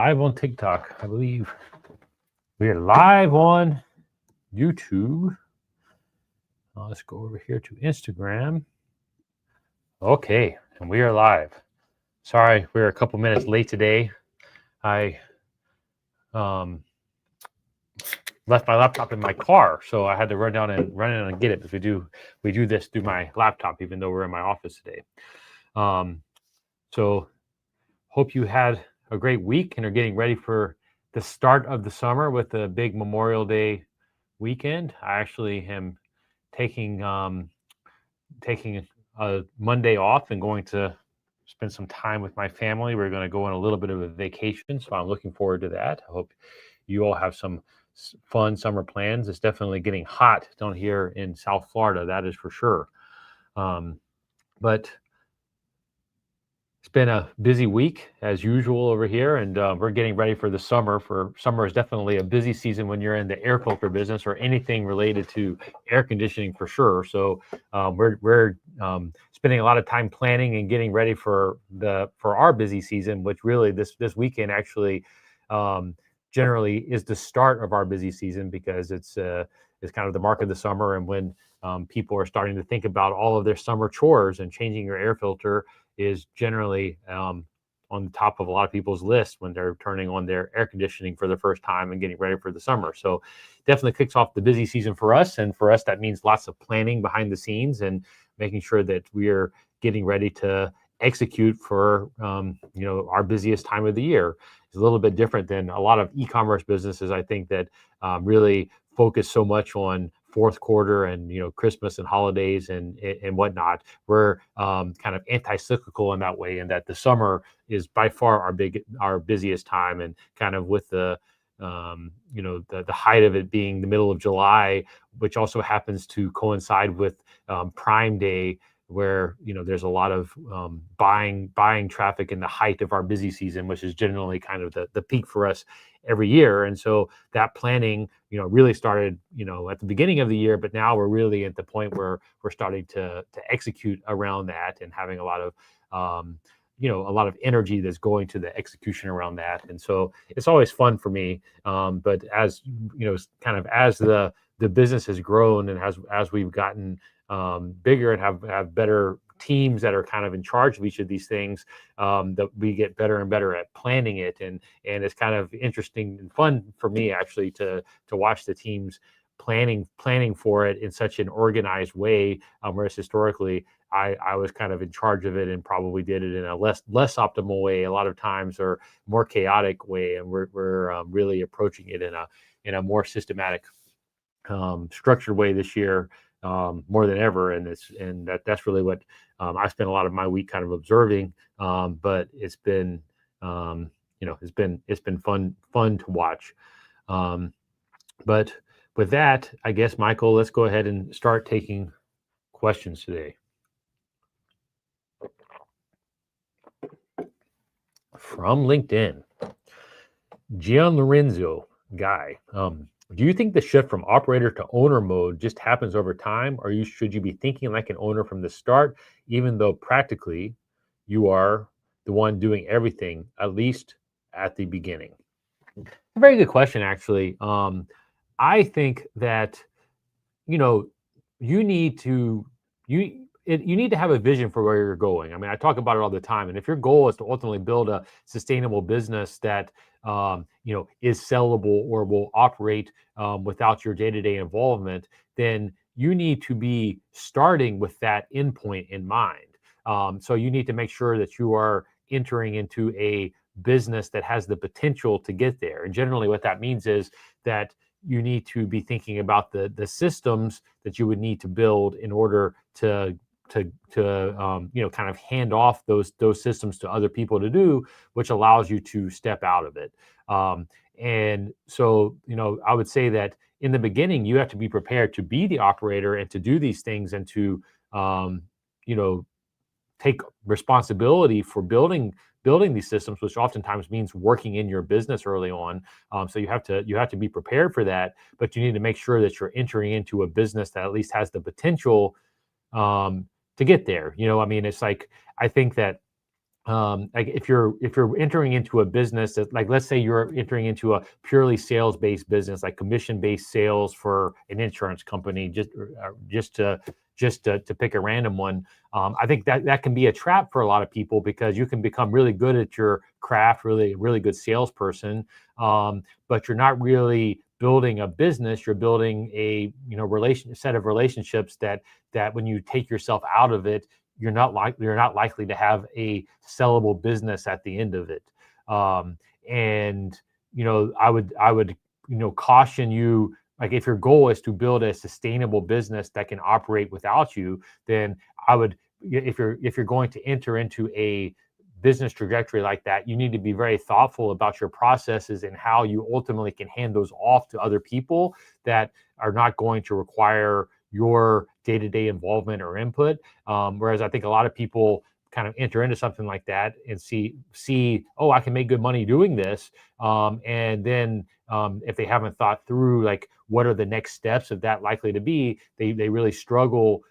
Live on TikTok, I believe. We are live on YouTube. Let's go over here to Instagram. Okay, and we are live. Sorry, we're a couple minutes late today. I left my laptop in my car, so I had to run down and get it because we do this through my laptop, even though we're in my office today. So hope you had a great week and are getting ready for the start of the summer with the big Memorial Day weekend. I actually am taking a Monday off and going to spend some time with my family. We're going to go on a little bit of a vacation, so I'm looking forward to that. I hope you all have some fun summer plans. It's definitely getting hot down here in South Florida, that is for sure. But it's been a busy week as usual over here, and we're getting ready for the summer. Summer is definitely a busy season when you're in the air filter business or anything related to air conditioning for sure. So we're spending a lot of time planning and getting ready for our busy season, which really this weekend actually generally is the start of our busy season because it's kind of the mark of the summer, and when people are starting to think about all of their summer chores, and changing your air filter is generally on the top of a lot of people's list when they're turning on their air conditioning for the first time and getting ready for the summer. So definitely kicks off the busy season for us. And for us, that means lots of planning behind the scenes and making sure that we're getting ready to execute for our busiest time of the year. It's a little bit different than a lot of e-commerce businesses, I think, that really focus so much on fourth quarter and Christmas and holidays and whatnot. We're kind of anti-cyclical in that way, and that the summer is by far our busiest time, and kind of with the the height of it being the middle of July, which also happens to coincide with Prime Day, where there's a lot of buying traffic in the height of our busy season, which is generally kind of the peak for us every year. And so that planning really started at the beginning of the year, but now we're really at the point where we're starting to execute around that, and having a lot of a lot of energy that's going to the execution around that. And so it's always fun for me, but as kind of as the business has grown, and as we've gotten bigger and have better teams that are kind of in charge of each of these things, that we get better and better at planning it, and it's kind of interesting and fun for me actually to watch the teams planning for it in such an organized way, whereas historically I was kind of in charge of it and probably did it in a less optimal way a lot of times, or more chaotic way, and we're really approaching it in a more systematic, structured way this year, more than ever. And that's really what I spent a lot of my week kind of observing. But it's been it's been fun to watch. But with that, I guess, Michael, let's go ahead and start taking questions today. From LinkedIn, Gian Lorenzo Guy. Do you think the shift from operator to owner mode just happens over time, or should you be thinking like an owner from the start, even though practically you are the one doing everything, at least at the beginning? A very good question, actually. I think that you need to have a vision for where you're going. I mean, I talk about it all the time. And if your goal is to ultimately build a sustainable business that is sellable or will operate without your day-to-day involvement, then you need to be starting with that endpoint in mind. So you need to make sure that you are entering into a business that has the potential to get there. And generally what that means is that you need to be thinking about the systems that you would need to build in order to kind of hand off those systems to other people to do, which allows you to step out of it. And so, I would say that in the beginning, you have to be prepared to be the operator and to do these things, and to, take responsibility for building these systems, which oftentimes means working in your business early on. So you have to be prepared for that, but you need to make sure that you're entering into a business that at least has the potential to get there. I mean, it's like, I think that like if you're entering into a business that, like, let's say you're entering into a purely sales based business, like commission based sales for an insurance company, just to pick a random one. I think that can be a trap for a lot of people, because you can become really good at your craft, really good salesperson, but you're not really building a business. You're building a set of relationships that when you take yourself out of it, you're not likely to have a sellable business at the end of it. Um, and I would caution you, like, if your goal is to build a sustainable business that can operate without you, then I would if you're going to enter into a business trajectory like that, you need to be very thoughtful about your processes and how you ultimately can hand those off to other people that are not going to require your day-to-day involvement or input. Whereas I think a lot of people kind of enter into something like that and see, oh, I can make good money doing this, and then if they haven't thought through, like, what are the next steps of that likely to be, they really struggle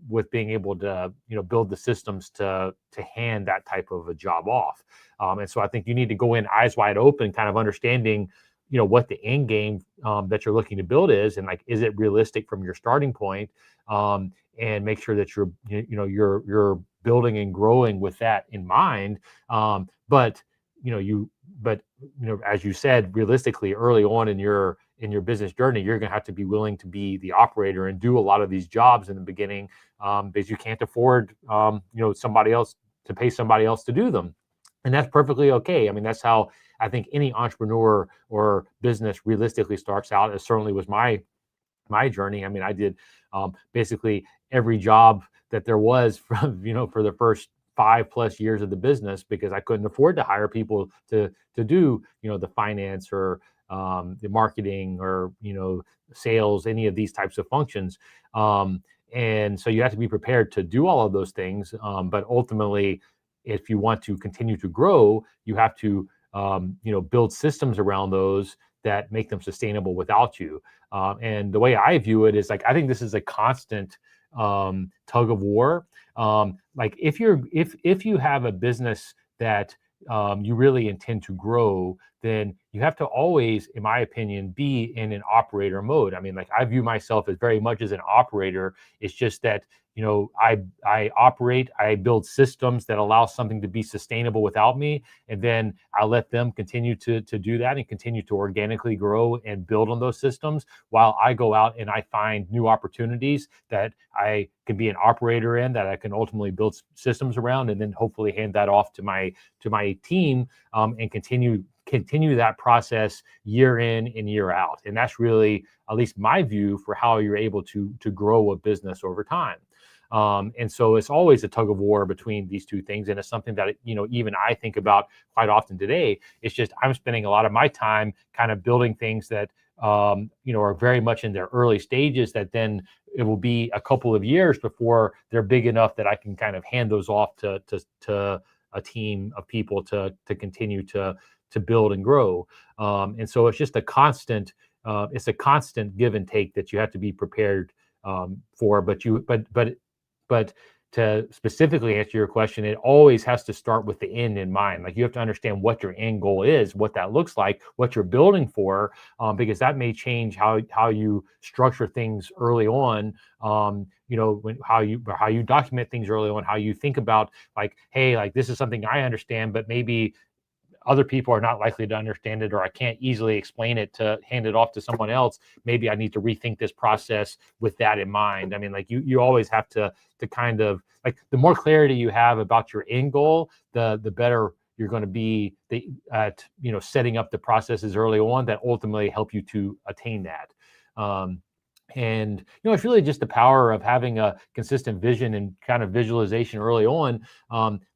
with being able to build the systems to hand that type of a job off. And so I think you need to go in eyes wide open, kind of understanding what the end game that you're looking to build is, and, like, is it realistic from your starting point, and make sure that you're building and growing with that in mind. But you know you but as you said, realistically, early on in your business journey, you're going to have to be willing to be the operator and do a lot of these jobs in the beginning, because you can't afford somebody else to pay somebody else to do them. And that's perfectly okay. I mean, that's how I think any entrepreneur or business realistically starts out. It certainly was my journey. I mean, I did basically every job that there was for the first 5+ years of the business, because I couldn't afford to hire people to do the finance or the marketing or sales, any of these types of functions. And so you have to be prepared to do all of those things. But ultimately, if you want to continue to grow, you have to build systems around those that make them sustainable without you. And the way I view it is, like, I think this is a constant tug of war. Like, if you have a business that you really intend to grow, then you have to always, in my opinion, be in an operator mode. I mean, like, I view myself as very much as an operator. It's just that I operate, I build systems that allow something to be sustainable without me, and then I let them continue to do that and continue to organically grow and build on those systems, while I go out and I find new opportunities that I can be an operator in, that I can ultimately build systems around, and then hopefully hand that off to my team, and continue that process year in and year out. And that's really, at least my view, for how you're able to grow a business over time. And so it's always a tug of war between these two things. And it's something that, even I think about quite often today. It's just, I'm spending a lot of my time kind of building things that, are very much in their early stages, that then it will be a couple of years before they're big enough that I can kind of hand those off to a team of people to continue to build and grow. And so it's just it's a constant give and take that you have to be prepared for. But to specifically answer your question, it always has to start with the end in mind. Like, you have to understand what your end goal is, what that looks like, what you're building for, because that may change how you structure things early on. How you document things early on, how you think about, like, hey, like, this is something I understand, but maybe other people are not likely to understand it, or I can't easily explain it to hand it off to someone else. Maybe I need to rethink this process with that in mind. I mean, like, you always have to kind of, like, the more clarity you have about your end goal, the better you're going to be at setting up the processes early on that ultimately help you to attain that. And it's really just the power of having a consistent vision and kind of visualization early on.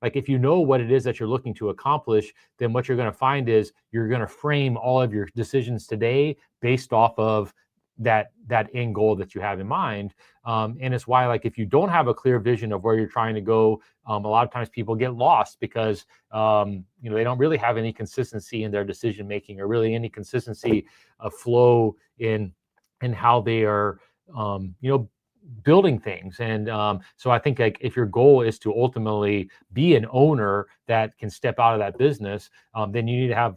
Like, if you know what it is that you're looking to accomplish, then what you're going to find is you're going to frame all of your decisions today based off of that end goal that you have in mind. And it's why, like, if you don't have a clear vision of where you're trying to go, a lot of times people get lost, because they don't really have any consistency in their decision making, or really any consistency of flow in how they are building things. And so I think like if your goal is to ultimately be an owner that can step out of that business, then you need to have,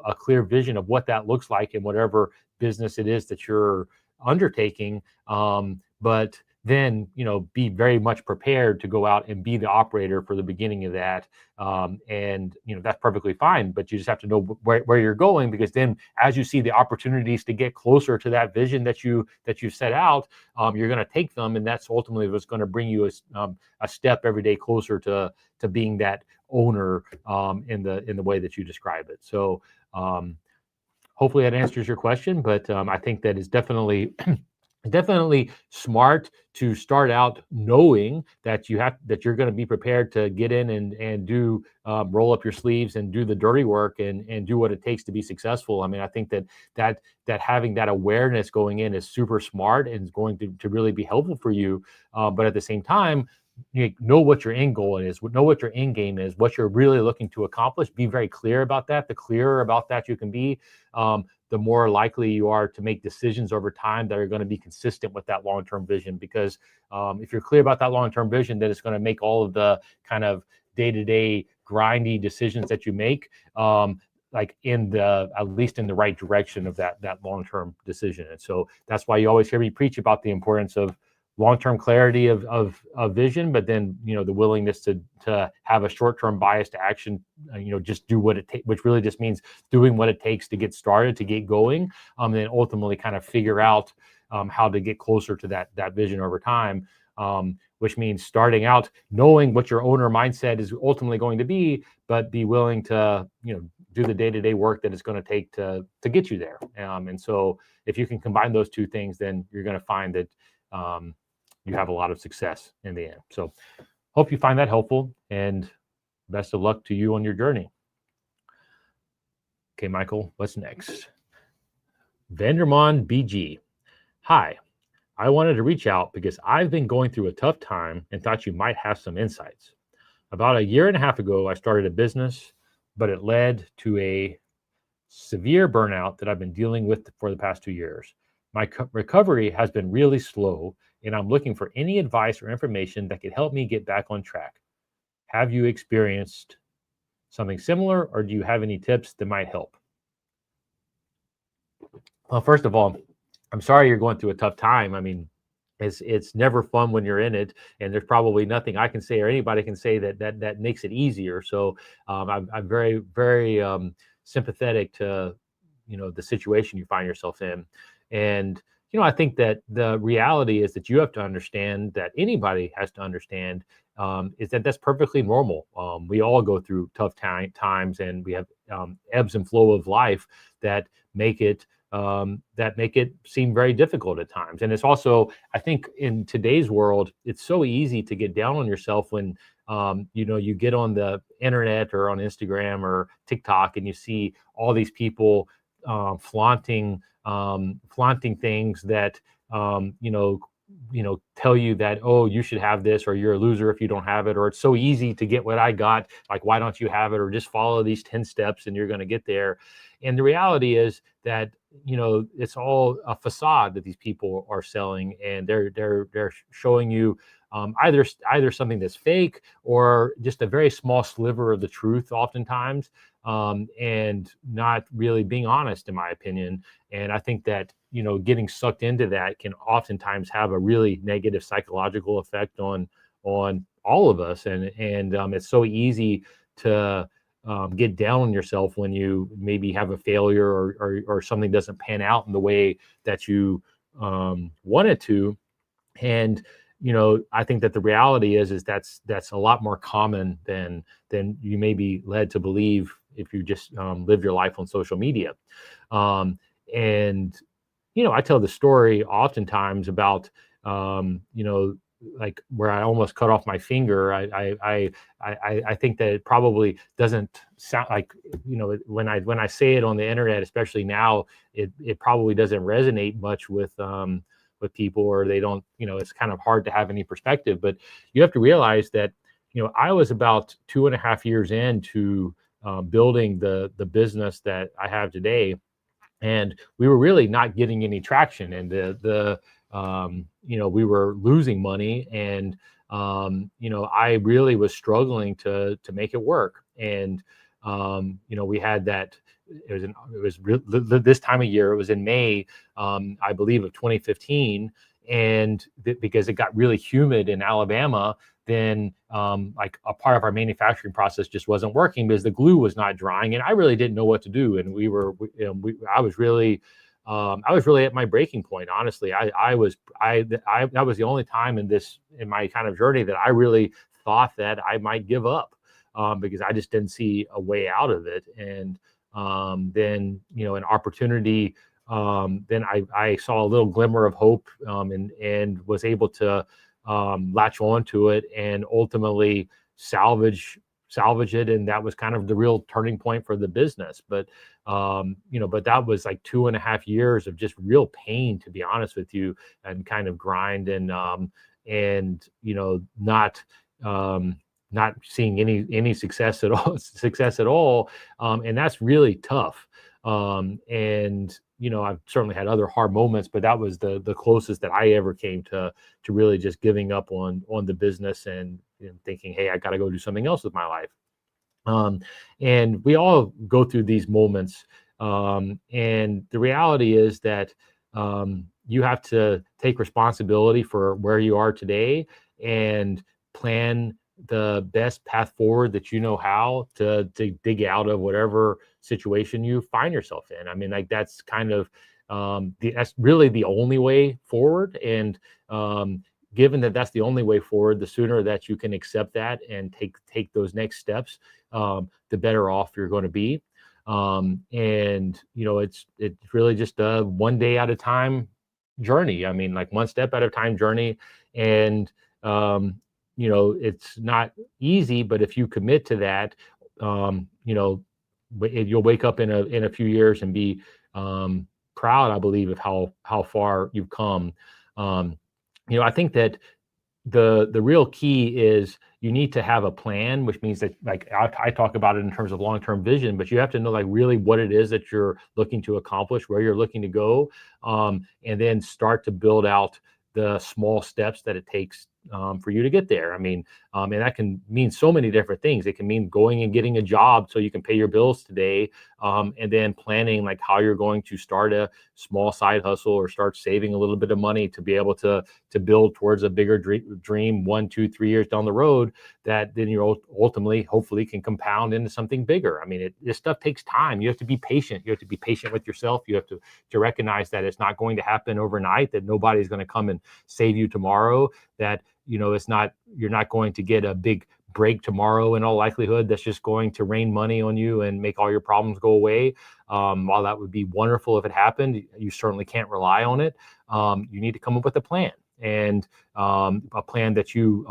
a clear vision of what that looks like in whatever business it is that you're undertaking. But then, be very much prepared to go out and be the operator for the beginning of that. And, that's perfectly fine, but you just have to know where you're going, because then as you see the opportunities to get closer to that vision that you set out, you're going to take them. And that's ultimately what's going to bring you a step every day closer to being that owner in the way that you describe it. So hopefully that answers your question, but I think that is definitely definitely smart to start out knowing that you're going to be prepared to get in and do roll up your sleeves and do the dirty work and do what it takes to be successful. I mean, I think that having that awareness going in is super smart and is going to really be helpful for you. But at the same time, you know what your end goal is, know what your end game is, what you're really looking to accomplish. Be very clear about that. The clearer about that you can be, the more likely you are to make decisions over time that are going to be consistent with that long-term vision. Because if you're clear about that long-term vision, then it's going to make all of the kind of day-to-day grindy decisions that you make like at least in the right direction of that long-term decision. And so that's why you always hear me preach about the importance of long-term clarity of vision, but then the willingness to have a short-term bias to action. Just do what it takes, which really just means doing what it takes to get started, to get going, and then ultimately kind of figure out how to get closer to that vision over time. Which means starting out knowing what your owner mindset is ultimately going to be, but be willing to do the day-to-day work that it's going to take to get you there. And so if you can combine those two things, then you're going to find that you have a lot of success in the end. So hope you find that helpful, and best of luck to you on your journey. Okay, Michael, what's next? Vandermon BG. Hi, I wanted to reach out because I've been going through a tough time and thought you might have some insights. About a year and a half ago, I started a business, but it led to a severe burnout that I've been dealing with for the past 2 years. My recovery has been really slow, and I'm looking for any advice or information that could help me get back on track. Have you experienced something similar, or do you have any tips that might help? Well, first of all, I'm sorry you're going through a tough time. I mean, it's never fun when you're in it, and there's probably nothing I can say or anybody can say that makes it easier. So I'm very, very sympathetic to the situation you find yourself in. And I think that the reality is that you have to understand, that anybody has to understand, is that that's perfectly normal. We all go through tough times, and we have ebbs and flow of life that make it seem very difficult at times. And it's also, I think, in today's world, it's so easy to get down on yourself when you get on the internet or on Instagram or TikTok, and you see all these people flaunting things that tell you that, oh, you should have this, or you're a loser if you don't have it, or it's so easy to get what I got, like why don't you have it, or just follow these 10 steps and you're going to get there. And the reality is that it's all a facade that these people are selling, and they're showing you either something that's fake or just a very small sliver of the truth oftentimes, and not really being honest, in my opinion. And I think that getting sucked into that can oftentimes have a really negative psychological effect on all of us. And it's so easy to get down on yourself when you maybe have a failure, or something doesn't pan out in the way that you want it to. And I think that the reality is that's a lot more common than you may be led to believe if you just live your life on social media. And I tell the story oftentimes about like where I almost cut off my finger. I think that it probably doesn't sound like, when I say it on the internet, especially now, it probably doesn't resonate much with people, or they don't, it's kind of hard to have any perspective. But you have to realize that, I was about 2.5 years into building the business that I have today, and we were really not getting any traction. And the we were losing money, and I really was struggling to make it work. And we had that. This time of year. It was in May, I believe, of 2015, and because it got really humid in Alabama, then like a part of our manufacturing process just wasn't working because the glue was not drying, and I really didn't know what to do. And I was really at my breaking point. Honestly, that was the only time in my kind of journey that I really thought that I might give up, because I just didn't see a way out of it. And then an opportunity. Then I saw a little glimmer of hope, and was able to latch on to it and ultimately salvage it. And that was kind of the real turning point for the business. But that was like 2.5 years of just real pain, to be honest with you, and kind of grind, and not seeing any success at all. And that's really tough. And I've certainly had other hard moments, but that was the closest that I ever came to really just giving up on the business, and thinking, hey, I got to go do something else with my life. And we all go through these moments. And the reality is that you have to take responsibility for where you are today and plan the best path forward that you know how to dig out of whatever situation you find yourself in. I mean, like, that's kind of that's really the only way forward. And given that that's the only way forward, the sooner that you can accept that and take those next steps, the better off you're going to be. And it's really just a one day at a time journey. I mean, like, one step at a time journey. And it's not easy, but if you commit to that, you'll wake up in a few years and be proud, I believe, of how far you've come. I think that the real key is you need to have a plan, which means that, like, I talk about it in terms of long-term vision, but you have to know, like, really what it is that you're looking to accomplish, where you're looking to go, and then start to build out the small steps that it takes for you to get there. I mean, and that can mean so many different things. It can mean going and getting a job so you can pay your bills today, and then planning, like, how you're going to start a small side hustle or start saving a little bit of money to be able to build towards a bigger dream 1, 2, 3 years down the road, that then you ultimately, hopefully, can compound into something bigger. I mean, this stuff takes time. You have to be patient. You have to be patient with yourself. You have to recognize that it's not going to happen overnight, that nobody's going to come and save you tomorrow, that you're not going to get a big break tomorrow in all likelihood that's just going to rain money on you and make all your problems go away. While that would be wonderful if it happened, you certainly can't rely on it. You need to come up with a plan, and a plan that you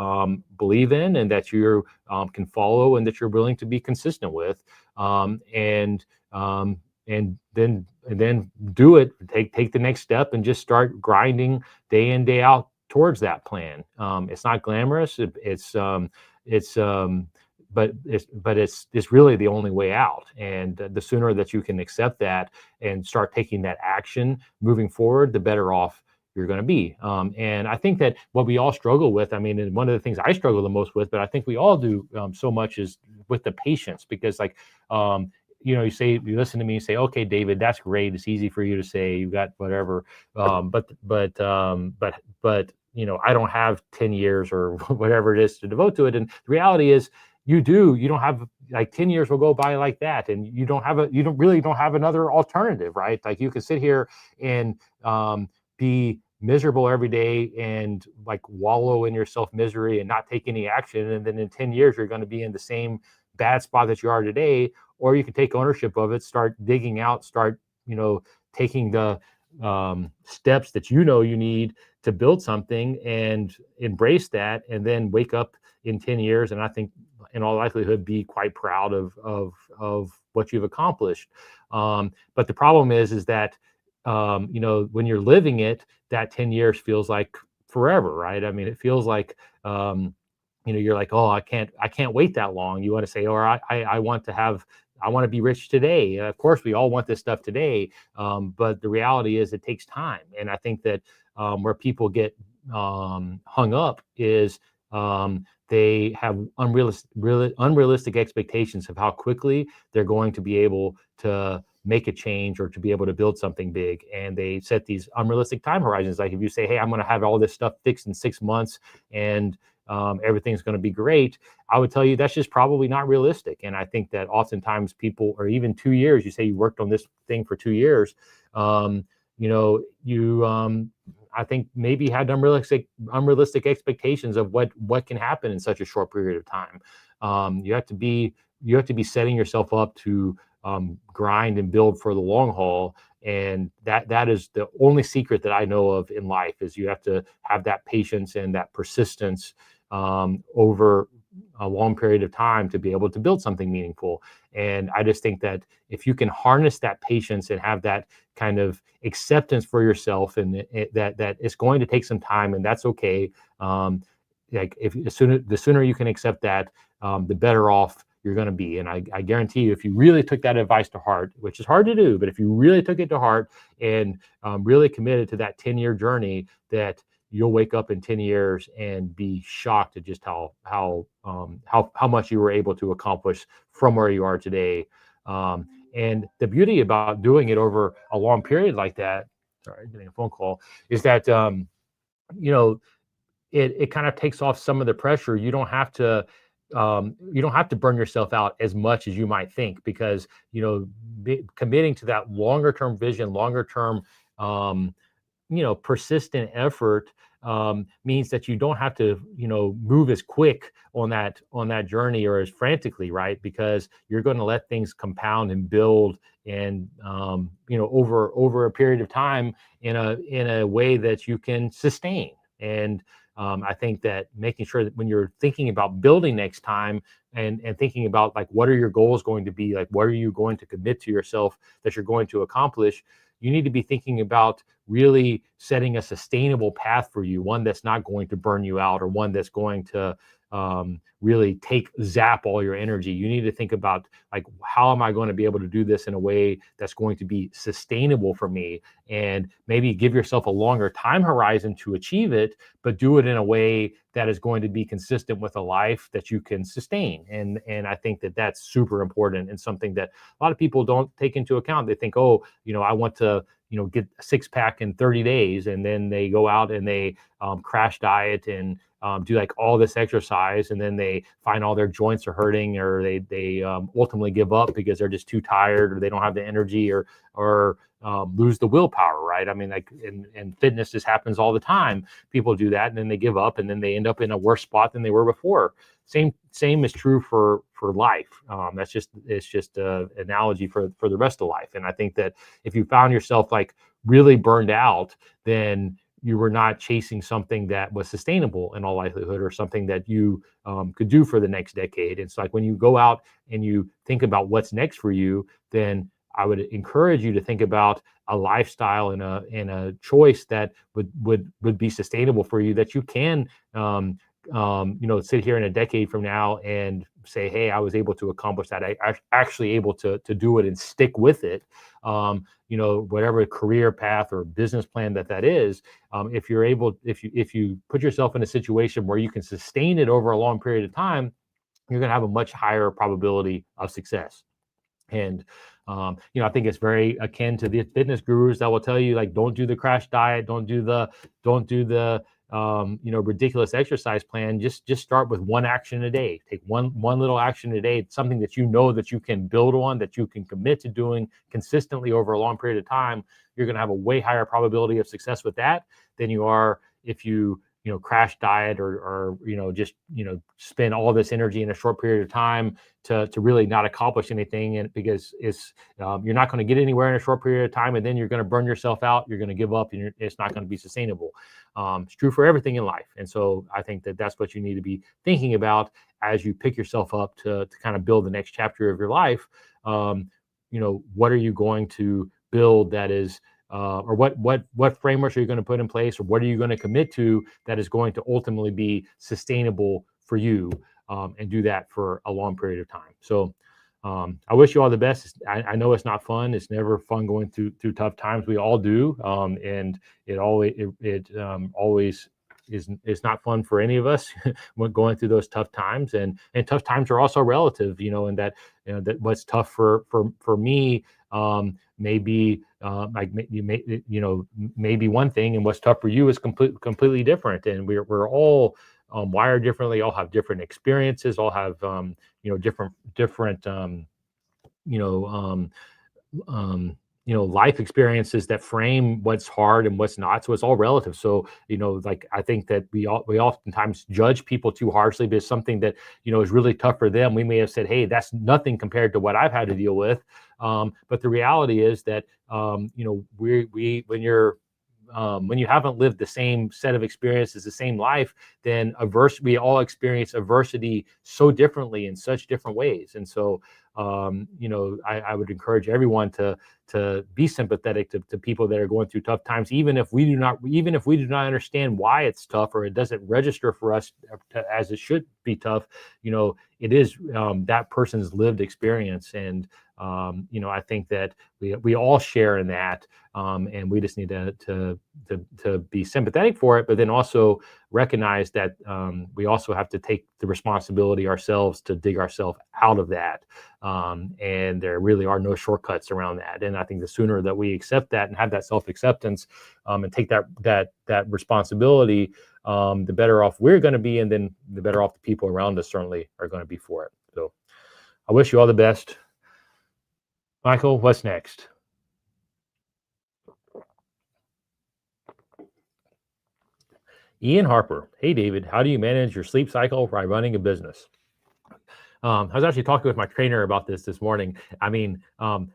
believe in, and that you can follow, and that you're willing to be consistent with, and then do it. Take the next step and just start grinding day in, day out towards that plan. It's not glamorous. But it's really the only way out. And the sooner that you can accept that and start taking that action moving forward, the better off you're going to be. And I think that what we all struggle with, I mean, and one of the things I struggle the most with, but I think we all do so much, is with the patience. Because, like, you listen to me and say, okay, David, that's great. It's easy for you to say, you got whatever. But I don't have 10 years or whatever it is to devote to it. And the reality is, you don't have, like, 10 years will go by like that. And you don't have another alternative, right? Like, you can sit here and be miserable every day and, like, wallow in your self misery and not take any action. And then in 10 years, you're going to be in the same bad spot that you are today. Or you can take ownership of it, start digging out, start, taking the steps that you need to build something, and embrace that, and then wake up in 10 years. And I think, in all likelihood, be quite proud of what you've accomplished. But the problem is that, when you're living it, that 10 years feels like forever, right? I mean, it feels like, you're like, oh, I can't wait that long. You want to say, or I want to have I want to be rich today. Of course, we all want this stuff today, but the reality is it takes time. And I think that where people get hung up is they have unrealistic expectations of how quickly they're going to be able to make a change or to be able to build something big. And they set these unrealistic time horizons. Like if you say, hey, I'm going to have all this stuff fixed in 6 months and everything's going to be great, I would tell you that's just probably not realistic. And I think that oftentimes people, or even 2 years, you say you worked on this thing for 2 years, I think maybe had unrealistic expectations of what can happen in such a short period of time. You have to be setting yourself up to grind and build for the long haul. And that is the only secret that I know of in life, is you have to have that patience and that persistence over a long period of time to be able to build something meaningful. And I just think that if you can harness that patience and have that kind of acceptance for yourself, and that it's going to take some time, and that's okay. Like the sooner you can accept that, the better off you're going to be. And I guarantee you, if you really took that advice to heart, which is hard to do, but if you really took it to heart and really committed to that 10-year journey, that you'll wake up in 10 years and be shocked at just how much you were able to accomplish from where you are today. And the beauty about doing it over a long period like that, sorry, getting a phone call, is that it kind of takes off some of the pressure. You don't have to burn yourself out as much as you might think, because committing to that longer term vision, longer term persistent effort means that you don't have to move as quick on that journey, or as frantically, right? Because you're going to let things compound and build, and over a period of time in a way that you can sustain. And I think that making sure that when you're thinking about building next time, and thinking about, like, what are your goals going to be, like what are you going to commit to yourself that you're going to accomplish, you need to be thinking about really setting a sustainable path for you, one that's not going to burn you out, or one that's going to really zap all your energy. You need to think about, like, how am I going to be able to do this in a way that's going to be sustainable for me, and maybe give yourself a longer time horizon to achieve it, but do it in a way that is going to be consistent with a life that you can sustain. And I think that that's super important, and something that a lot of people don't take into account. They think, oh, I want to get a six-pack in 30 days, and then they go out and they crash diet and do like all this exercise, and then they find all their joints are hurting, or they ultimately give up because they're just too tired, or they don't have the energy, or lose the willpower, right? I mean, like in fitness, this happens all the time. People do that, and then they give up, and then they end up in a worse spot than they were before. Same is true for life. It's just an analogy for the rest of life. And I think that if you found yourself like really burned out, then you were not chasing something that was sustainable in all likelihood, or something that you could do for the next decade. It's like when you go out and you think about what's next for you, then I would encourage you to think about a lifestyle and a choice that would be sustainable for you, that you can sit here in a decade from now and say, hey, I was able to accomplish that. I actually able to do it and stick with it. Whatever career path or business plan that is, if you put yourself in a situation where you can sustain it over a long period of time, you're going to have a much higher probability of success. And I think it's very akin to the fitness gurus that will tell you, like, don't do the crash diet, don't do the ridiculous exercise plan. Just start with one action a day. Take one little action a day. It's something that that you can build on, that you can commit to doing consistently over a long period of time. You're going to have a way higher probability of success with that than you are if you crash diet, or just spend all this energy in a short period of time to really not accomplish anything. And because you're not going to get anywhere in a short period of time, and then you're going to burn yourself out, you're going to give up, and it's not going to be sustainable. It's true for everything in life. And so I think that that's what you need to be thinking about as you pick yourself up to kind of build the next chapter of your life. What are you going to build that is or what frameworks are you going to put in place, or what are you going to commit to that is going to ultimately be sustainable for you, and do that for a long period of time. So I wish you all the best. I know it's not fun. It's never fun going through tough times. We all do, and it always is not fun for any of us when going through those tough times. And tough times are also relative, and that that what's tough for me maybe maybe one thing, and what's tough for you is completely different. And we're all wired differently. All have different experiences. All have different you know um, life experiences that frame what's hard and what's not. So it's all relative. So like I think that we oftentimes judge people too harshly because something that is really tough for them, we may have said, hey, that's nothing compared to what I've had to deal with. But the reality is that we when you haven't lived the same set of experiences, the same life, then we all experience adversity so differently in such different ways. And so, I would encourage everyone to be sympathetic to people that are going through tough times, even if we do not understand why it's tough or it doesn't register for us as it should be tough. It is that person's lived experience, and I think that we all share in that, and we just need to be sympathetic for it, but then also recognize that we also have to take the responsibility ourselves to dig ourselves out of that. And there really are no shortcuts around that. And I think the sooner that we accept that and have that self-acceptance, and take that responsibility, the better off we're going to be, and then the better off the people around us certainly are going to be for it. So I wish you all the best. Michael, what's next? Ian Harper. Hey, David, how do you manage your sleep cycle by running a business? I was actually talking with my trainer about this morning. I mean,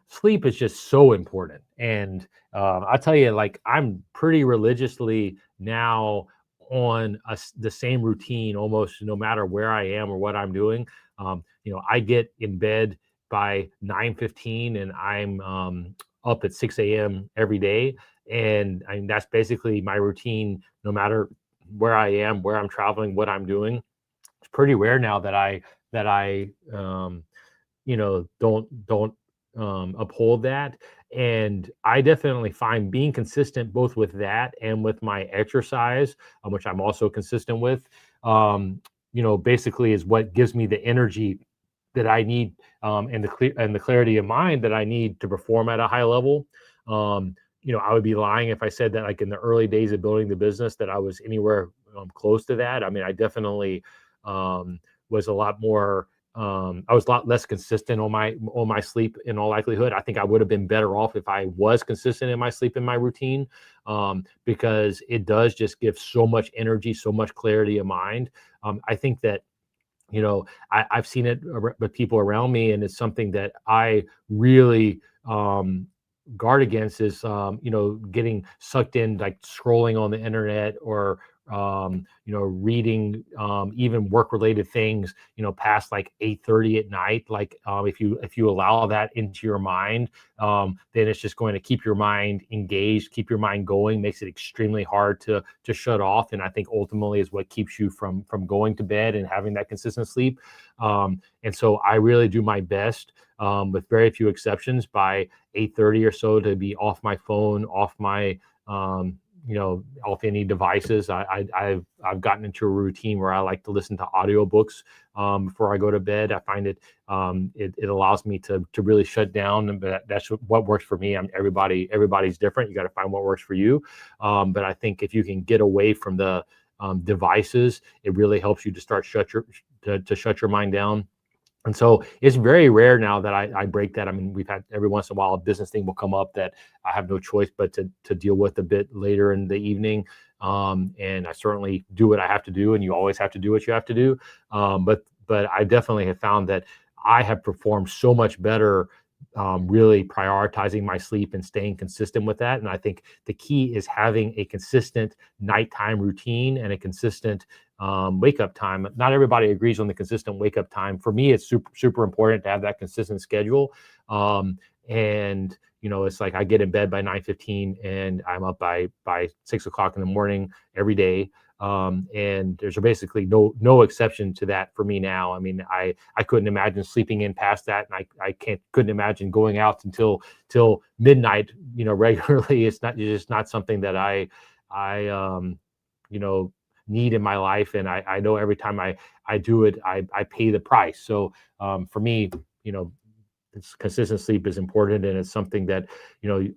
sleep is just so important. And I tell you, like, I'm pretty religiously now on the same routine almost no matter where I am or what I'm doing. I get in bed by 9:15 and I'm up at 6 a.m. every day. And I mean, that's basically my routine no matter where I am, where I'm traveling, what I'm doing. It's pretty rare now that I don't uphold that. And I definitely find being consistent both with that and with my exercise, which I'm also consistent with, basically is what gives me the energy that I need, and the clarity of mind that I need to perform at a high level. I would be lying if I said that, like, in the early days of building the business, that I was anywhere close to that. I mean, I definitely was a lot more. I was a lot less consistent on my sleep in all likelihood. I think I would have been better off if I was consistent in my sleep and my routine, because it does just give so much energy, so much clarity of mind. I think that I've seen it with people around me, and it's something that I really guard against is getting sucked in, like scrolling on the internet, or reading even work related things past like 8:30 at night. Like, if you allow that into your mind, then it's just going to keep your mind engaged, keep your mind going, makes it extremely hard to shut off. And I think ultimately is what keeps you from going to bed and having that consistent sleep. And so I really do my best, with very few exceptions, by 8:30 or so to be off my phone, off my off any devices. I've gotten into a routine where I like to listen to audiobooks before I go to bed. I find it allows me to really shut down, and that's what works for me. Everybody's different. You got to find what works for you. But I think if you can get away from the devices, it really helps you to shut your mind down. And so it's very rare now that I break that. I mean, we've had every once in a while a business thing will come up that I have no choice but to deal with a bit later in the evening. And I certainly do what I have to do, and you always have to do what you have to do. But I definitely have found that I have performed so much better, really prioritizing my sleep and staying consistent with that. And I think the key is having a consistent nighttime routine and a consistent wake up time. Not everybody agrees on the consistent wake up time. For me, it's super, super important to have that consistent schedule. And it's like I get in bed by 9:15 and I'm up by 6 o'clock in the morning every day. And there's basically no exception to that for me now. I mean, I couldn't imagine sleeping in past that, and I couldn't imagine going out until till midnight, regularly. It's just not something that I you know need in my life, and I know every time I do it, I pay the price. So for me, you know, consistent sleep is important, and it's something that,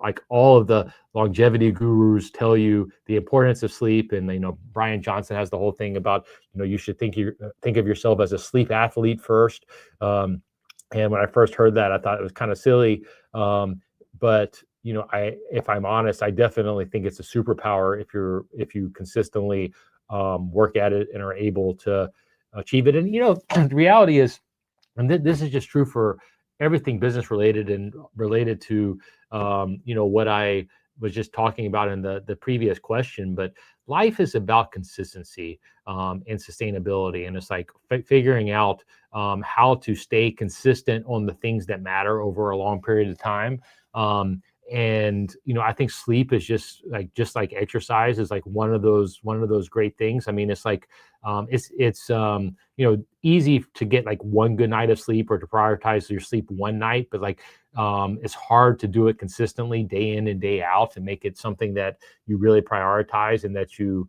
like all of the longevity gurus tell you the importance of sleep. And Brian Johnson has the whole thing about, you should think of yourself as a sleep athlete first. And when I first heard that, I thought it was kind of silly. But if I'm honest, I definitely think it's a superpower if you consistently work at it and are able to achieve it. And the reality is, and this is just true for everything business related and related to what I was just talking about in the previous question. But life is about consistency and sustainability, and it's like figuring out how to stay consistent on the things that matter over a long period of time. And I think sleep is just like exercise is like one of those great things. I mean, it's like it's easy to get like one good night of sleep or to prioritize your sleep one night, but like it's hard to do it consistently day in and day out and make it something that you really prioritize, and that you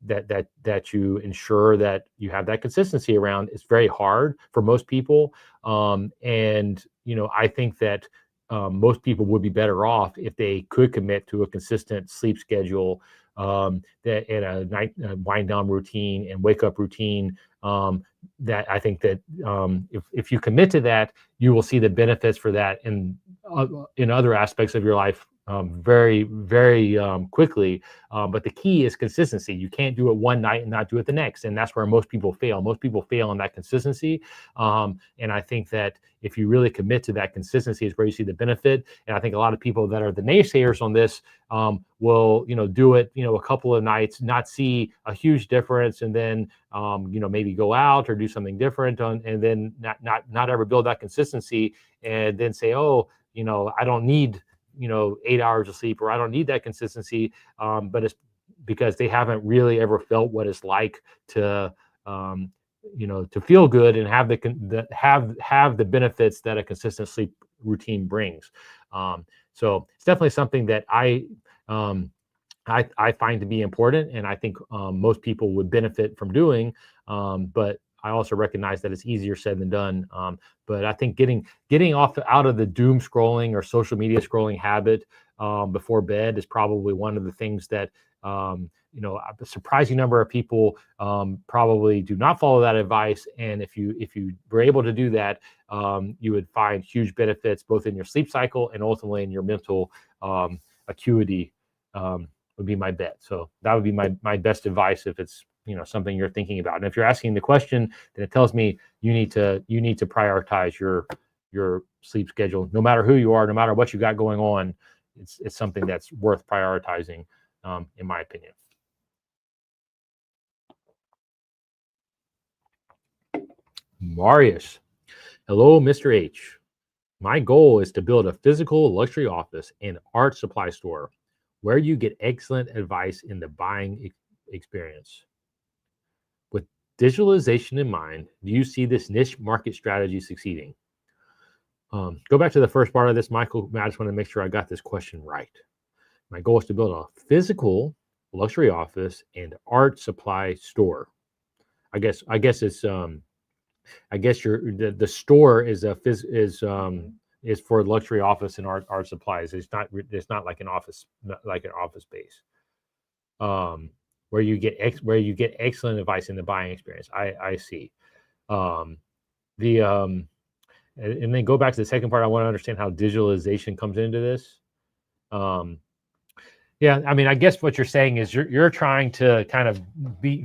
that you ensure that you have that consistency around. It's very hard for most people. And I think that most people would be better off if they could commit to a consistent sleep schedule, that in a night wind down routine and wake up routine. That I think that if you commit to that, you will see the benefits for that in other aspects of your life very, very quickly. But the key is consistency. You can't do it one night and not do it the next. And that's where most people fail. Most people fail on that consistency. And I think that if you really commit to that consistency is where you see the benefit. And I think a lot of people that are the naysayers on this will, do it, a couple of nights, not see a huge difference, and then, maybe go out or do something different and then not ever build that consistency, and then say, oh, I don't need 8 hours of sleep, or I don't need that consistency. But it's because they haven't really ever felt what it's like to to feel good and have the benefits that a consistent sleep routine brings. So it's definitely something that I find to be important, and I think most people would benefit from doing. But I also recognize that it's easier said than done. But I think getting out of the doom scrolling or social media scrolling habit before bed is probably one of the things that a surprising number of people probably do not follow that advice. And if you were able to do that, you would find huge benefits both in your sleep cycle and ultimately in your mental acuity. Would be my bet. So that would be my best advice if it's something you're thinking about. And if you're asking the question, then it tells me you need to prioritize your sleep schedule. No matter who you are, no matter what you got going on, it's something that's worth prioritizing, in my opinion. Marius, hello, Mr. H. My goal is to build a physical luxury office and art supply store where you get excellent advice in the buying experience. With digitalization in mind, do you see this niche market strategy succeeding? Go back to the first part of this, Michael. I just want to make sure I got this question right. My goal is to build a physical luxury office and art supply store. I guess it's I guess the store is for luxury office and art supplies. It's not like an office space. Where you get excellent advice in the buying experience. I see. And then go back to the second part. I want to understand how digitalization comes into this. Yeah, I mean, I guess what you're saying is you're trying to kind of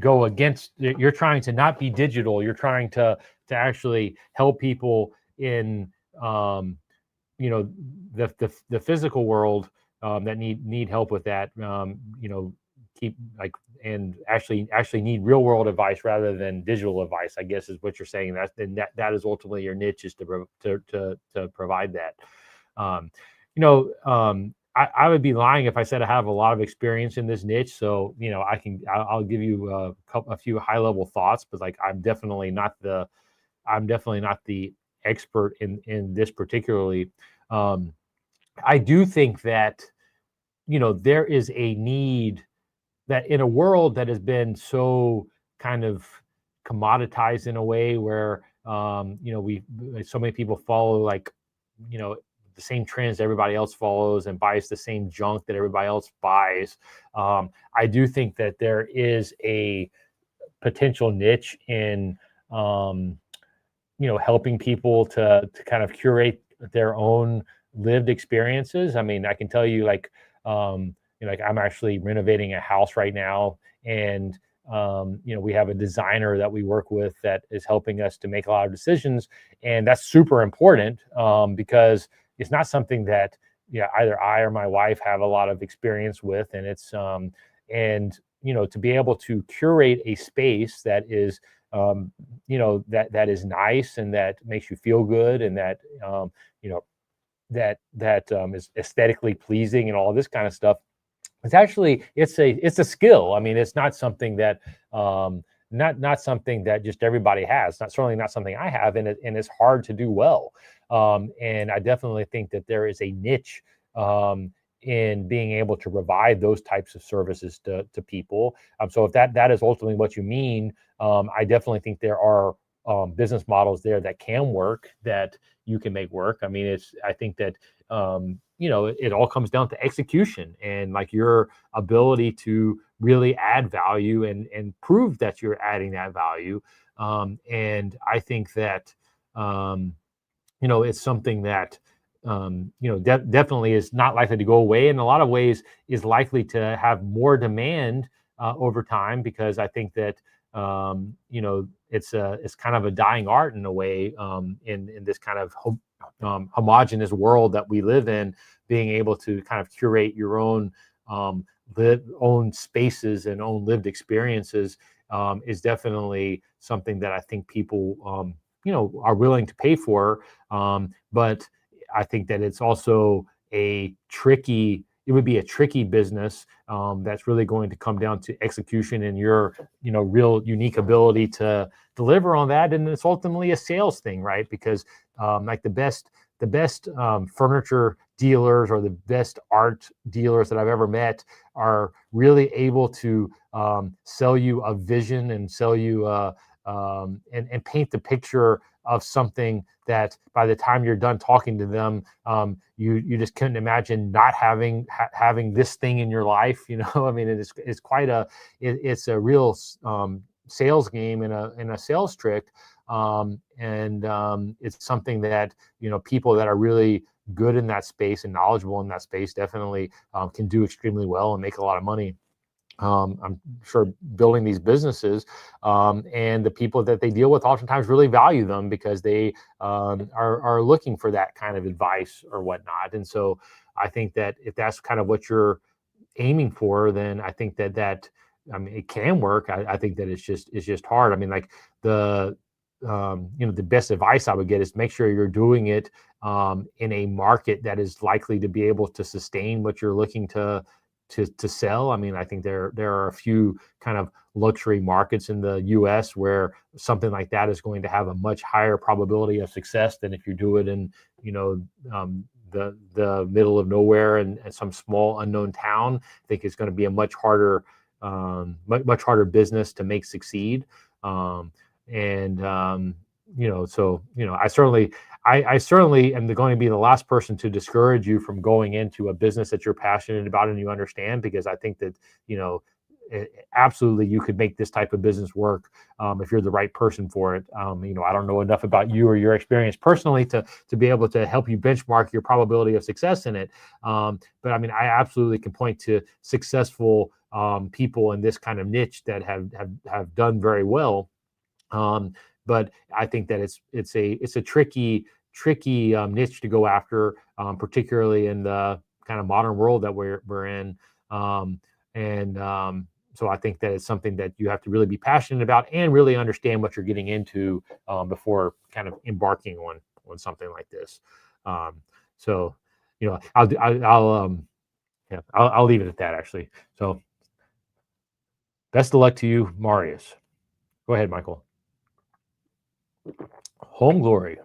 go against. You're trying to not be digital. You're trying to actually help people in the physical world that need help with that. Keep like and actually need real world advice rather than digital advice, I guess is what you're saying. That is ultimately your niche, is to provide that. I would be lying if I said I have a lot of experience in this niche. So, I'll give you a few high level thoughts, but like I'm definitely not the expert in this particularly. Um, I do think that there is a need that in a world that has been so kind of commoditized in a way where we so many people follow like you know the same trends everybody else follows and buys the same junk that everybody else buys. I do think that there is a potential niche in um, helping people to kind of curate their own lived experiences. I mean, I can tell you like I'm actually renovating a house right now, and we have a designer that we work with that is helping us to make a lot of decisions, and that's super important because it's not something that either I or my wife have a lot of experience with, and to be able to curate a space that is that is nice and that makes you feel good and that you know is aesthetically pleasing and all this kind of stuff. It's a skill. I mean, it's not something that not something that just everybody has. Not certainly not something I have, and it's hard to do well. And I definitely think that there is a niche um, in being able to provide those types of services to people. So if that is ultimately what you mean, I definitely think there are business models there that can work, that you can make work. I mean, I think that it all comes down to execution and like your ability to really add value and prove that you're adding that value. And I think that it's something that definitely is not likely to go away. In a lot of ways, is likely to have more demand over time, because I think that it's kind of a dying art in a way, in this kind of homogenous world that we live in. Being able to kind of curate your own own spaces and own lived experiences is definitely something that I think people are willing to pay for. But I think that it's also it would be a tricky business that's really going to come down to execution and your real unique ability to deliver on that. And it's ultimately a sales thing, right? Because like the best furniture dealers or the best art dealers that I've ever met are really able to sell you a vision and sell you and paint the picture of something that by the time you're done talking to them, you just couldn't imagine not having this thing in your life. I mean, it's a real sales game and a sales trick. And it's something that people that are really good in that space and knowledgeable in that space definitely can do extremely well and make a lot of money. I'm sure building these businesses, and the people that they deal with oftentimes really value them because they are looking for that kind of advice or whatnot. And so I think that if that's kind of what you're aiming for, then I think that I mean it can work. I think that it's just hard. I mean, like the best advice I would get is make sure you're doing it in a market that is likely to be able to sustain what you're looking to sell. I mean, I think there are a few kind of luxury markets in the U.S. where something like that is going to have a much higher probability of success than if you do it in the middle of nowhere and some small unknown town. I think it's going to be a much harder business to make succeed. And so I certainly am going to be the last person to discourage you from going into a business that you're passionate about and you understand, because I think that absolutely you could make this type of business work if you're the right person for it. I don't know enough about you or your experience personally to be able to help you benchmark your probability of success in it. But I mean, I absolutely can point to successful people in this kind of niche that have done very well. But I think that it's a tricky niche to go after, particularly in the kind of modern world that we're in. So I think that it's something that you have to really be passionate about and really understand what you're getting into before kind of embarking on something like this. So I'll Yeah, I'll leave it at that actually. So best of luck to you, Marius. Go ahead, Michael. Home Glory.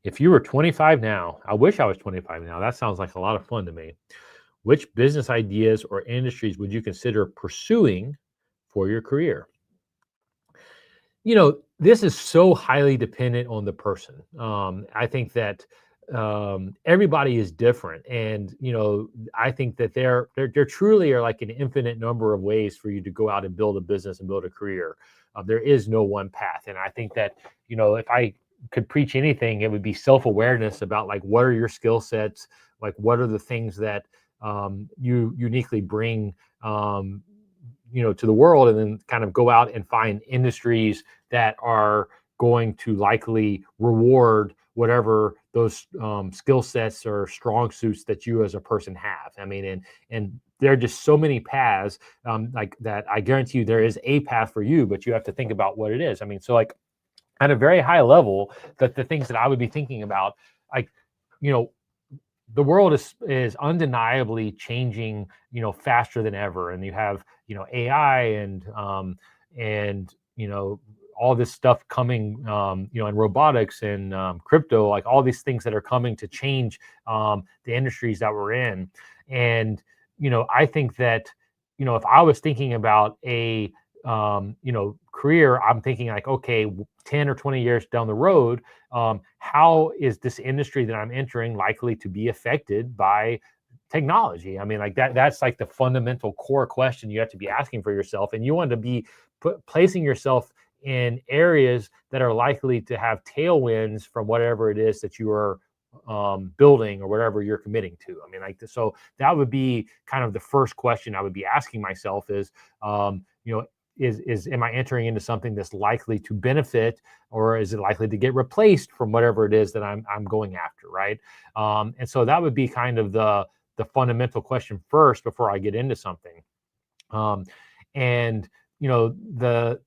If you were 25 now, I wish I was 25 now. That sounds like a lot of fun to me. Which business ideas or industries would you consider pursuing for your career? This is so highly dependent on the person. I think that everybody is different, and I think that there truly are like an infinite number of ways for you to go out and build a business and build a career. There is no one path, and I think that if I could preach anything, it would be self-awareness about like what are your skill sets, like what are the things that you uniquely bring. To the world, and then kind of go out and find industries that are going to likely reward whatever those skill sets or strong suits that you as a person have. I mean, and there are just so many paths like that. I guarantee you there is a path for you, but you have to think about what it is. I mean, so like at a very high level, that the things that I would be thinking about, like, the world is undeniably changing, faster than ever, and you have AI and all this stuff coming, in robotics and crypto, like all these things that are coming to change the industries that we're in. And I think that if I was thinking about a career, I'm thinking like, okay, 10 or 20 years down the road, how is this industry that I'm entering likely to be affected by technology? I mean, like that's like the fundamental core question you have to be asking for yourself. And you want to be placing yourself in areas that are likely to have tailwinds from whatever it is that you are building or whatever you're committing to. I mean, like, so that would be kind of the first question I would be asking myself is, is am I entering into something that's likely to benefit, or is it likely to get replaced from whatever it is that I'm going after, right? And so that would be kind of the fundamental question first before I get into something. And the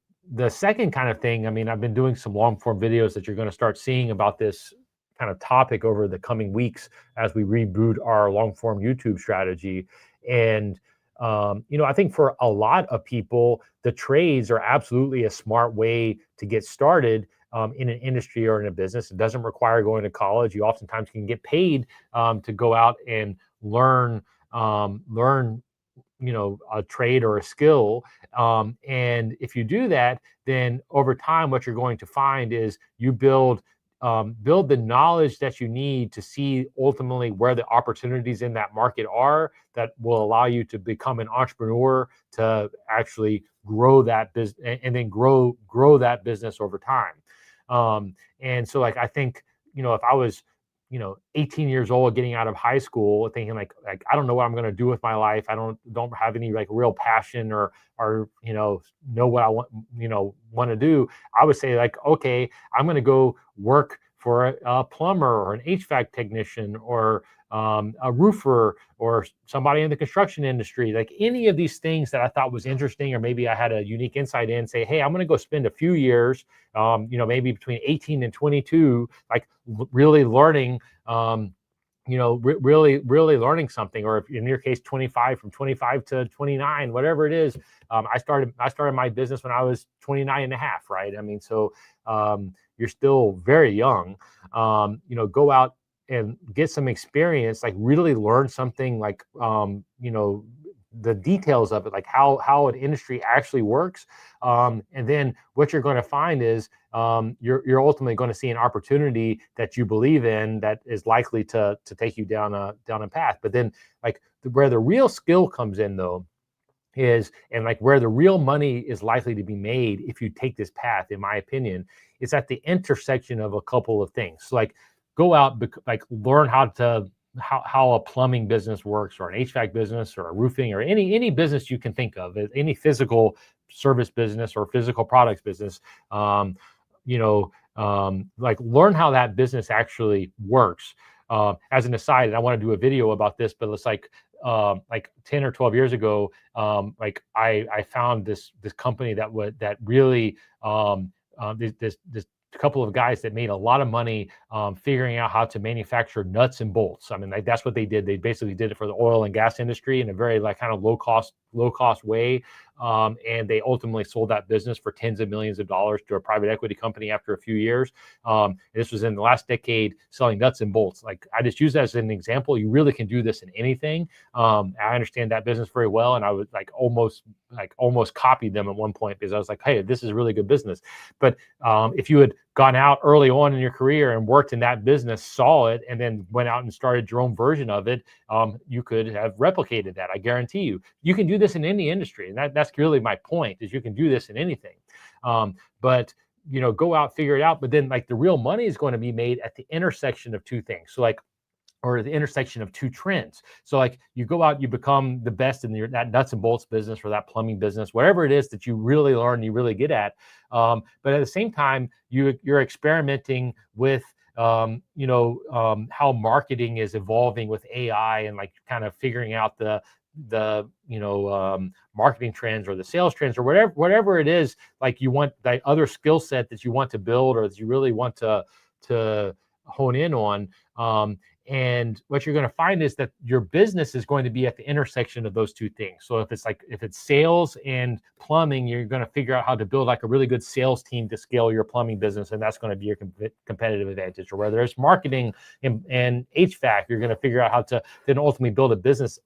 second kind of thing, I mean, I've been doing some long form videos that you're going to start seeing about this kind of topic over the coming weeks as we reboot our long form YouTube strategy. And I think for a lot of people, the trades are absolutely a smart way to get started in an industry or in a business. It doesn't require going to college. You oftentimes can get paid to go out and learn a trade or a skill. And if you do that, then over time, what you're going to find is you build the knowledge that you need to see ultimately where the opportunities in that market are that will allow you to become an entrepreneur, to actually grow that business and then grow that business over time. And so like, I think, if I was 18 years old, getting out of high school, thinking like I don't know what I'm going to do with my life. I don't have any like real passion or know what I want to do. I would say like, okay, I'm going to go work for a plumber or an HVAC technician or a roofer or somebody in the construction industry, like any of these things that I thought was interesting, or maybe I had a unique insight in, say, hey, I'm going to go spend a few years, maybe between 18 and 22, like really learning, really learning something, or if in your case, 25, from 25 to 29, whatever it is. I started my business when I was 29 and a half, right? I mean, so you're still very young. Go out and get some experience, like really learn something, like the details of it, like how an industry actually works. And then what you're going to find is you're ultimately going to see an opportunity that you believe in that is likely to take you down a path. But then like where the real skill comes in though is, and like where the real money is likely to be made if you take this path, in my opinion, is at the intersection of a couple of things. So like go out, like learn how a plumbing business works, or an HVAC business, or a roofing, or any business you can think of, any physical service business or physical products business. Like learn how that business actually works. As an aside, and I want to do a video about this, but it's like 10 or 12 years ago, like I found this company that really this a couple of guys that made a lot of money figuring out how to manufacture nuts and bolts. I mean, like, that's what they did. They basically did it for the oil and gas industry in a very like kind of low cost way. And they ultimately sold that business for tens of millions of dollars to a private equity company after a few years. This was in the last decade, selling nuts and bolts. Like, I just use that as an example. You really can do this in anything. I understand that business very well, and I was almost copied them at one point because I was like, hey, this is really good business. But if you had gone out early on in your career and worked in that business, saw it, and then went out and started your own version of it, you could have replicated that. I guarantee you. You can do this in any industry, and that's really my point, is you can do this in anything. But go out, figure it out. But then, like, the real money is going to be made at the intersection of two things. So, like, or the intersection of two trends. So, like, you go out, you become the best in that nuts and bolts business or that plumbing business, whatever it is that you really learn, you really get at. But at the same time, you're experimenting with how marketing is evolving with AI, and like kind of figuring out the marketing trends or the sales trends or whatever it is, like, you want that other skill set that you want to build or that you really want to hone in on. And what you're going to find is that your business is going to be at the intersection of those two things. So if it's sales and plumbing, you're going to figure out how to build like a really good sales team to scale your plumbing business, and that's going to be your competitive advantage. Or whether it's marketing and HVAC, you're going to figure out how to then ultimately build a business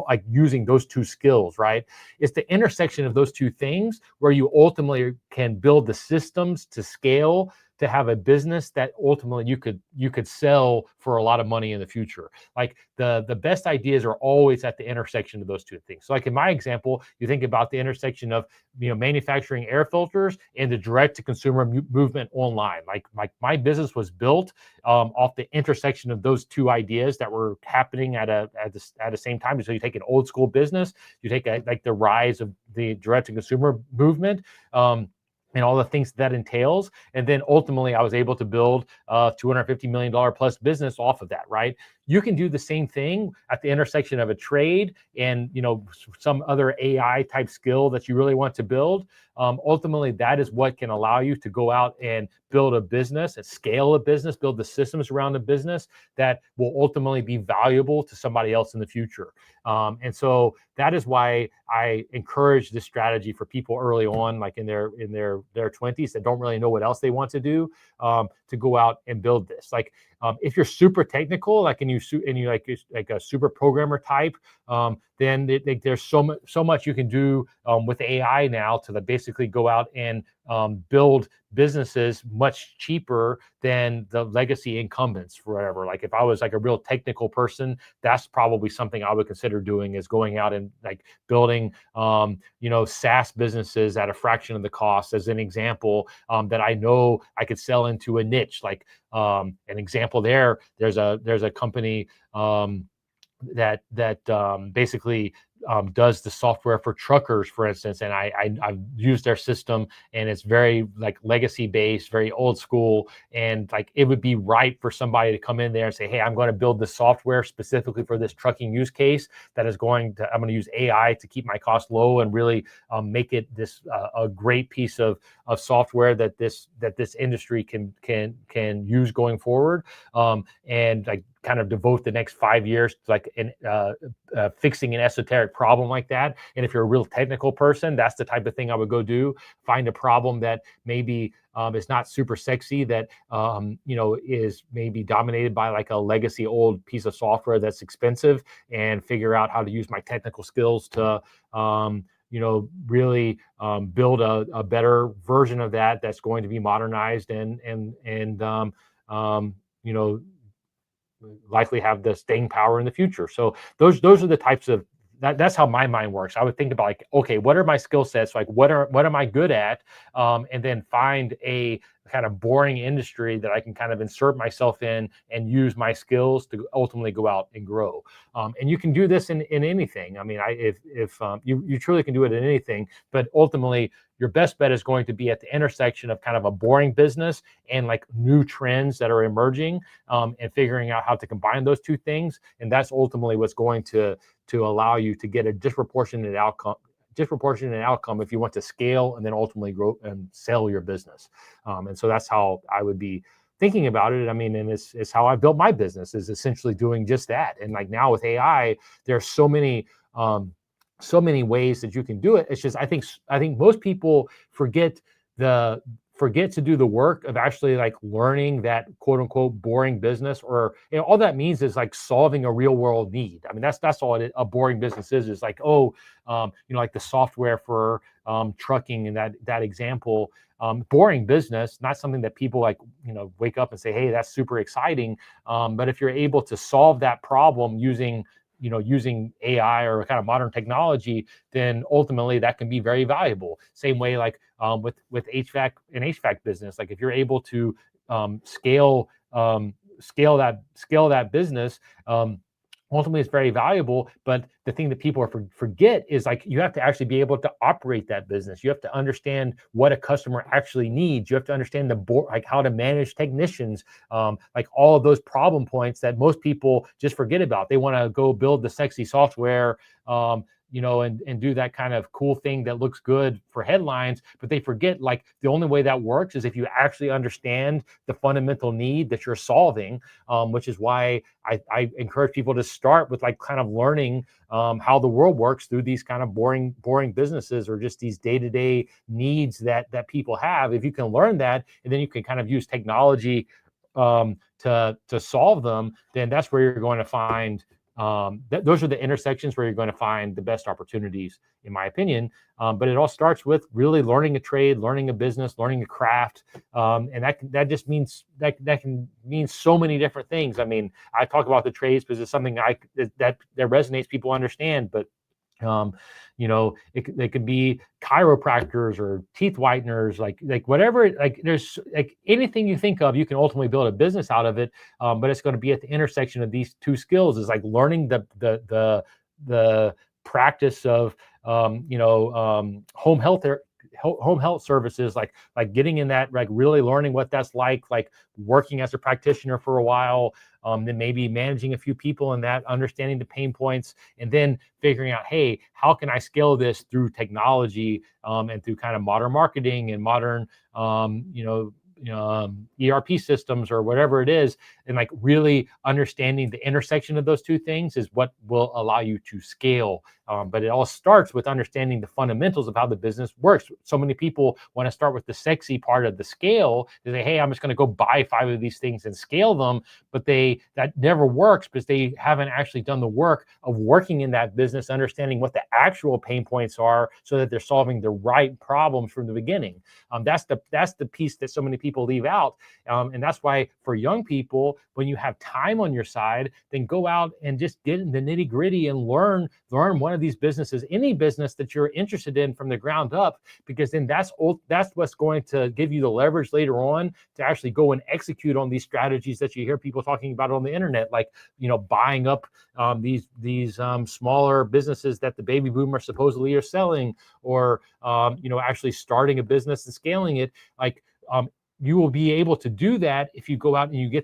like using those two skills, right? It's the intersection of those two things where you ultimately can build the systems to scale, to have a business that ultimately you could sell for a lot of money in the future. Like, the best ideas are always at the intersection of those two things. So, like, in my example, you think about the intersection of manufacturing air filters and the direct to consumer movement online. Like my business was built off the intersection of those two ideas that were happening at the same time. So you take an old school business, you take like the rise of the direct to consumer movement. And all the things that entails. And then ultimately, I was able to build a $250 million plus business off of that, right? You can do the same thing at the intersection of a trade and some other AI type skill that you really want to build. Ultimately, that is what can allow you to go out and build a business and scale a business, build the systems around a business that will ultimately be valuable to somebody else in the future. And so that is why I encourage this strategy for people early on, like in their 20s, that don't really know what else they want to do, to go out and build this. Like, if you're super technical, like, and you like a super programmer type, then there's so much you can do with AI now to basically go out and build businesses much cheaper than the legacy incumbents forever. Like, if I was like a real technical person, that's probably something I would consider doing, is going out and like building SaaS businesses at a fraction of the cost, as an example, that I know I could sell into a niche. Like, an example there's a company that basically does the software for truckers, for instance, and I've used their system, and it's very like legacy based, very old school, and like it would be right for somebody to come in there and say, hey, I'm going to build the software specifically for this trucking use case I'm going to use AI to keep my costs low and really make it this a great piece of software that this industry can use going forward, and like kind of devote the next 5 years to like fixing an esoteric problem like that. And if you're a real technical person, that's the type of thing I would go do. Find a problem that maybe is not super sexy, that is maybe dominated by like a legacy old piece of software that's expensive, and figure out how to use my technical skills to really build a better version of that's going to be modernized and likely have the staying power in the future. So those are the types of that's how my mind works. I would think about like, okay, what are my skill sets? Like, what am I good at? And then find a kind of boring industry that I can kind of insert myself in and use my skills to ultimately go out and grow. And you can do this in anything. I mean, if you truly can do it in anything, but ultimately your best bet is going to be at the intersection of kind of a boring business and like new trends that are emerging, and figuring out how to combine those two things. And that's ultimately what's going to allow you to get a disproportionate outcome disproportionate outcome if you want to scale and then ultimately grow and sell your business. And so that's how I would be thinking about it. I mean, and it's how I built my business, is essentially doing just that. And like now with AI, there's so many ways that you can do it. It's just I think most people forget to do the work of actually like learning that quote unquote boring business, or all that means is like solving a real world need. I mean, that's all a boring business is like, like the software for trucking and that example. Boring business, not something that people like, wake up and say, hey, that's super exciting. But if you're able to solve that problem using AI or kind of modern technology, then ultimately that can be very valuable. Same way like with HVAC business, like if you're able to scale that business, ultimately it's very valuable. But the thing that people forget is like you have to actually be able to operate that business. You have to understand what a customer actually needs. You have to understand like how to manage technicians, like all of those problem points that most people just forget about. They want to go build the sexy software, and do that kind of cool thing that looks good for headlines, but they forget like the only way that works is if you actually understand the fundamental need that you're solving, which is why I encourage people to start with like kind of learning how the world works through these kind of boring businesses, or just these day-to-day needs that people have. If you can learn that, and then you can kind of use technology to solve them, then that's where you're going to find those are the intersections where you're going to find the best opportunities, in my opinion. But it all starts with really learning a trade, learning a business, learning a craft, and that just means that can mean so many different things. I mean, I talk about the trades because it's something that resonates, people understand, but they could be chiropractors or teeth whiteners, like whatever, like there's like anything you think of, you can ultimately build a business out of it. But it's going to be at the intersection of these two skills, is like learning the practice of, home health services, like getting in that, like really learning what that's like working as a practitioner for a while, then maybe managing a few people in that, understanding the pain points, and then figuring out, hey, how can I scale this through technology, and through kind of modern marketing and modern, ERP systems or whatever it is, and like really understanding the intersection of those two things is what will allow you to scale. But it all starts with understanding the fundamentals of how the business works. So many people want to start with the sexy part of the scale. They say, hey, I'm just going to go buy 5 of these things and scale them. But that never works because they haven't actually done the work of working in that business, understanding what the actual pain points are so that they're solving the right problems from the beginning. That's the piece that so many people leave out. And that's why for young people, when you have time on your side, then go out and just get in the nitty gritty and learn one of these businesses, any business that you're interested in from the ground up, because then that's what's going to give you the leverage later on to actually go and execute on these strategies that you hear people talking about on the internet, like, buying up these smaller businesses that the baby boomers supposedly are selling, or actually starting a business and scaling it. Like, you will be able to do that if you go out and you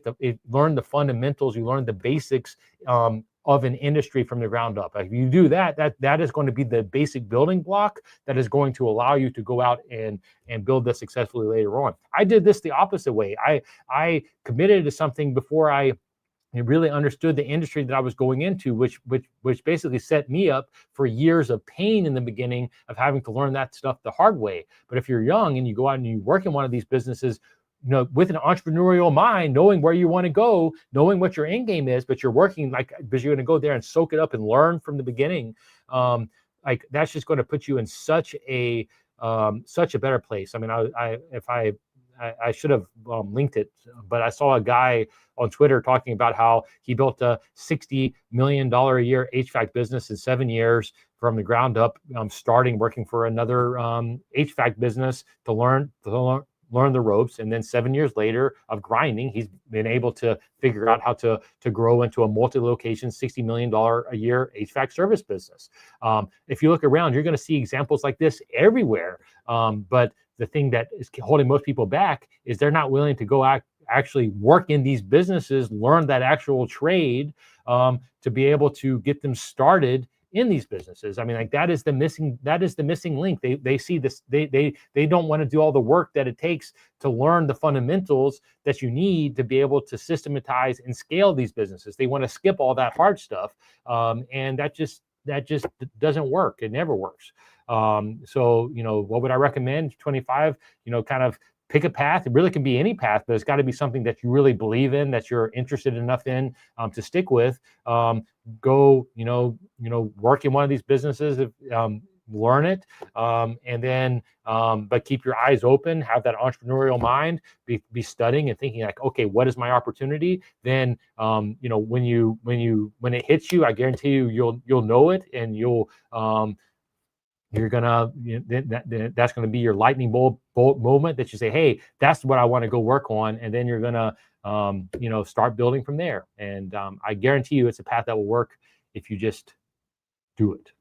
learn the fundamentals, you learn the basics of an industry from the ground up. Like, if you do that is going to be the basic building block that is going to allow you to go out and build this successfully later on. I did this the opposite way. I committed to something before I really understood the industry that I was going into, which basically set me up for years of pain in the beginning of having to learn that stuff the hard way. But if you're young and you go out and you work in one of these businesses, with an entrepreneurial mind, knowing where you want to go, knowing what your end game is, but you're working because you're going to go there and soak it up and learn from the beginning. That's just going to put you in such a better place. I mean, I should have linked it, but I saw a guy on Twitter talking about how he built a $60 million a year HVAC business in 7 years from the ground up, starting working for another HVAC business to learn the ropes. And then 7 years later of grinding, he's been able to figure out how to grow into a multi-location, $60 million a year HVAC service business. If you look around, you're going to see examples like this everywhere. But the thing that is holding most people back is they're not willing to go actually work in these businesses, learn that actual trade, to be able to get them started in these businesses. I mean, like that is the missing link. They see this, they don't want to do all the work that it takes to learn the fundamentals that you need to be able to systematize and scale these businesses. They want to skip all that hard stuff, and that just doesn't work. It never works. So, what would I recommend? 25, kind of pick a path. It really can be any path, but it's got to be something that you really believe in, that you're interested enough in to stick with. Go, work in one of these businesses, learn it, and then, but keep your eyes open, have that entrepreneurial mind, be studying and thinking like, okay, what is my opportunity? Then, when it hits you, I guarantee you'll know it, and you're gonna that's gonna be your lightning bolt moment that you say, hey, that's what I want to go work on, and then you're gonna start building from there. And I guarantee you, it's a path that will work if you just do it.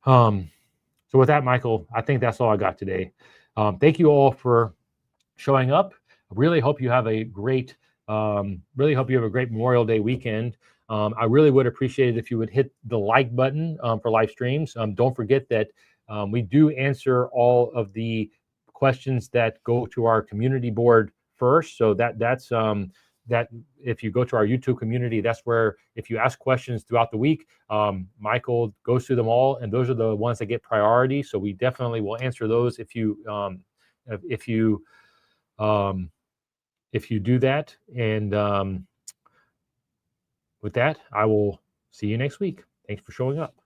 So with that, Michael, I think that's all I got today. Thank you all for showing up. I really hope you have a great Memorial Day weekend. I really would appreciate it if you would hit the like button for live streams. Don't forget that we do answer all of the questions that go to our community board first. So that's that if you go to our YouTube community, that's where if you ask questions throughout the week, Michael goes through them all, and those are the ones that get priority. So we definitely will answer those if you do that. And with that, I will see you next week. Thanks for showing up.